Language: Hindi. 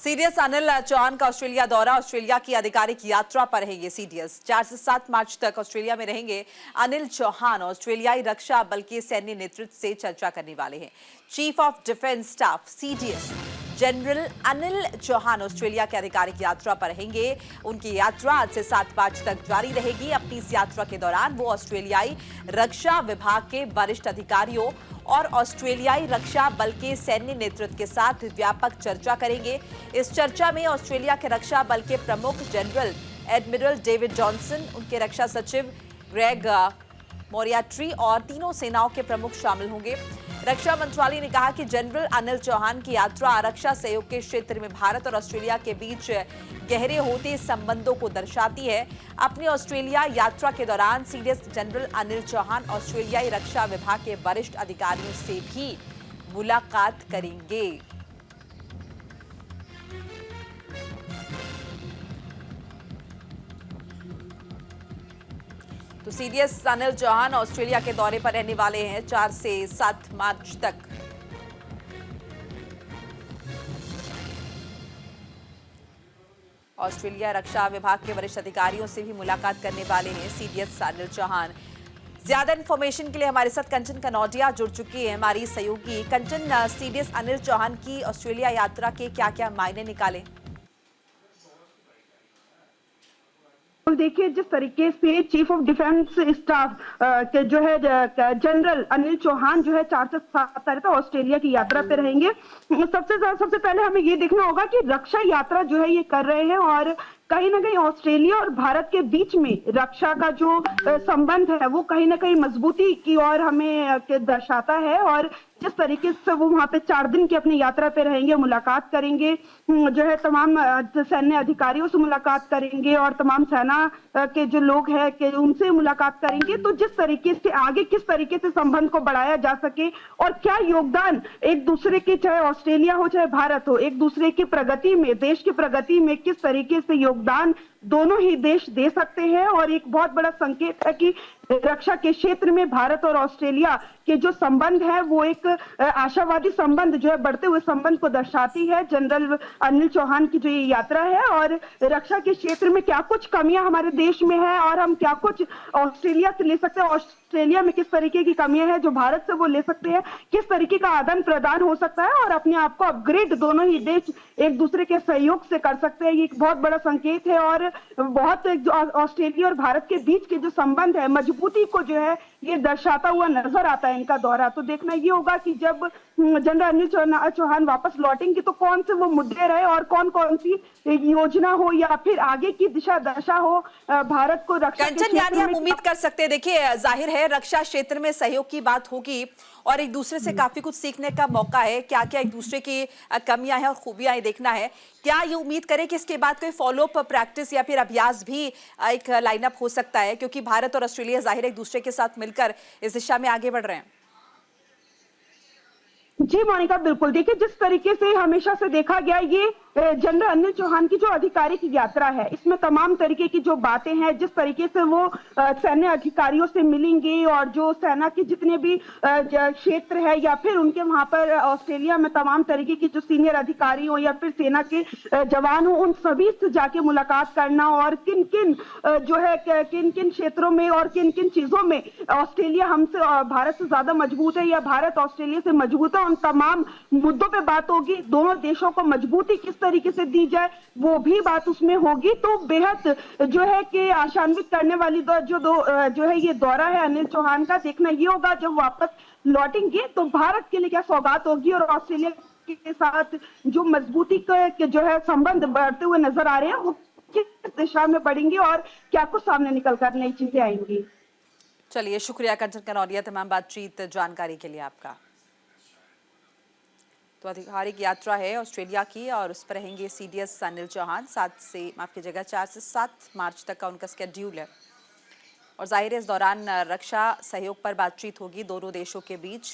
सीडीएस अनिल चौहान का ऑस्ट्रेलिया दौरा। ऑस्ट्रेलिया की आधिकारिक यात्रा पर है ये सीडीएस। 4 से 7 मार्च तक ऑस्ट्रेलिया में रहेंगे अनिल चौहान। ऑस्ट्रेलियाई रक्षा बल के सैन्य नेतृत्व से चर्चा करने वाले हैं। Chief of defence staff CDS general Anil Chauhan Australia के आधिकारिक यात्रा पर रहेंगे। उनकी यात्रा आज से 7 मार्च तक जारी रहेगी। अपनी इस यात्रा के दौरान वो ऑस्ट्रेलियाई रक्षा विभाग के वरिष्ठ अधिकारियों और ऑस्ट्रेलियाई रक्षा बल के सैन्य नेतृत्व के साथ व्यापक चर्चा करेंगे। इस चर्चा में ऑस्ट्रेलिया के रक्षा बल के प्रमुख जनरल एडमिरल डेविड जॉनसन, उनके रक्षा सचिव ग्रेग मोरियाट्री और तीनों सेनाओं के प्रमुख शामिल होंगे। रक्षा मंत्रालय ने कहा कि जनरल अनिल चौहान की यात्रा रक्षा सहयोग के क्षेत्र में भारत और ऑस्ट्रेलिया के बीच गहरे होते संबंधों को दर्शाती है। अपनी ऑस्ट्रेलिया यात्रा के दौरान सीडीएस जनरल अनिल चौहान ऑस्ट्रेलियाई रक्षा विभाग के वरिष्ठ अधिकारियों से भी मुलाकात करेंगे। तो सीडीएस अनिल चौहान ऑस्ट्रेलिया के दौरे पर रहने वाले हैं 4 से 7 मार्च तक। ऑस्ट्रेलिया रक्षा विभाग के वरिष्ठ अधिकारियों से भी मुलाकात करने वाले हैं सीडीएस अनिल चौहान। ज्यादा इंफॉर्मेशन के लिए हमारे साथ कंचन कनौजिया जुड़ चुकी है, हमारी सहयोगी। कंचन, सीडीएस अनिल चौहान की ऑस्ट्रेलिया यात्रा के क्या-क्या मायने निकाले? देखिए, जिस तरीके से चीफ ऑफ डिफेंस स्टाफ के जो है जनरल अनिल चौहान जो है 4 से 7 तारीख तक ऑस्ट्रेलिया की यात्रा पे रहेंगे। सबसे पहले हमें ये देखना होगा कि रक्षा यात्रा जो है ये कर रहे हैं और कहीं ना कहीं ऑस्ट्रेलिया और भारत के बीच में रक्षा का जो संबंध है वो कहीं ना कहीं मजबूती की ओर हमें दर्शाता है। और जिस तरीके से वो वहां पे 4 दिन की अपनी यात्रा पे रहेंगे, मुलाकात करेंगे, जो है तमाम सैन्य अधिकारियों से मुलाकात करेंगे और तमाम सेना के जो लोग हैं कि उनसे मुलाकात करेंगे। तो जिस तरीके से आगे किस तरीके से संबंध को बढ़ाया जा सके और क्या योगदान एक दूसरे के, चाहे ऑस्ट्रेलिया हो चाहे भारत हो, एक दूसरे की प्रगति में, देश की प्रगति में किस तरीके से योगदान दोनों ही देश दे सकते हैं। और एक बहुत बड़ा संकेत है कि रक्षा के क्षेत्र में भारत और ऑस्ट्रेलिया के जो संबंध है वो एक आशावादी संबंध जो है, बढ़ते हुए संबंध को दर्शाती है। जनरल अनिल चौहान की जो ये यात्रा है और रक्षा के क्षेत्र में क्या कुछ कमियां हमारे देश में है और हम क्या कुछ ऑस्ट्रेलिया से ले सकते हैं, ऑस्ट्रेलिया में किस तरीके की कमियां हैं जो भारत से वो ले सकते हैं, किस तरीके का आदान प्रदान हो सकता है और अपने आप को अपग्रेड दोनों ही देश एक दूसरे के सहयोग से कर सकते हैं। ये एक बहुत बड़ा संकेत है और बहुत ऑस्ट्रेलिया और भारत के बीच के जो संबंध है, मजबूती को जो है ये दर्शाता हुआ नजर आता है इनका दौरा। तो देखना ये होगा कि जब जनरल अनिल चौहान वापस लौटेंगे तो कौन से वो मुद्दे रहे और कौन कौन सी योजना हो या फिर आगे की दिशा दशा हो भारत को रक्षा के कंचन, यानी हम उम्मीद कर सकते हैं, देखिए जाहिर है रक्षा क्षेत्र में सहयोग की बात होगी और एक दूसरे से काफी कुछ सीखने का मौका है। क्या क्या एक दूसरे की कमियां हैं और खूबियां हैं देखना है। क्या ये उम्मीद करें कि इसके बाद कोई फॉलो अप प्रैक्टिस या फिर अभ्यास भी एक लाइनअप हो सकता है, क्योंकि भारत और ऑस्ट्रेलिया जाहिर एक दूसरे के साथ मिलकर इस दिशा में आगे बढ़ रहे हैं? जी मोनिका, बिल्कुल। देखिए, जिस तरीके से हमेशा से देखा गया, ये जनरल अनिल चौहान की जो आधिकारिक यात्रा है इसमें तमाम तरीके की जो बातें हैं, जिस तरीके से वो सैन्य अधिकारियों से मिलेंगे और जो सेना के जितने भी क्षेत्र है या फिर उनके वहां पर ऑस्ट्रेलिया में तमाम तरीके की जो सीनियर अधिकारी हो या फिर सेना के जवान हो, उन सभी से जाके मुलाकात करना और किन किन जो है किन किन क्षेत्रों में और किन किन चीजों में ऑस्ट्रेलिया हमसे, भारत से ज्यादा मजबूत है या भारत ऑस्ट्रेलिया से मजबूत है, उन तमाम मुद्दों पे बात होगी। दोनों देशों को मजबूती किस तरीके से दी जाए वो भी बात उसमें होगी। तो बेहद जो है कि आशान्वित करने वाली जो है ये दौरा है अनिल चौहान का। देखना ये होगा जब वापस लौटेंगे तो भारत के लिए क्या सौगात होगी और ऑस्ट्रेलिया के साथ जो मजबूती के जो है संबंध बढ़ते हुए नजर आ रहे हैं वो किस दिशा में बढ़ेंगे और क्या कुछ सामने निकल कर नई चीजें आएंगी। चलिए, शुक्रिया कंचन कनौजिया तमाम बातचीत जानकारी के लिए आपका। तो आधिकारिक यात्रा है ऑस्ट्रेलिया की और उस पर रहेंगे सीडीएस अनिल चौहान। 4 से 7 मार्च तक का उनका स्केड्यूल है और जाहिर है इस दौरान रक्षा सहयोग पर बातचीत होगी दोनों देशों के बीच।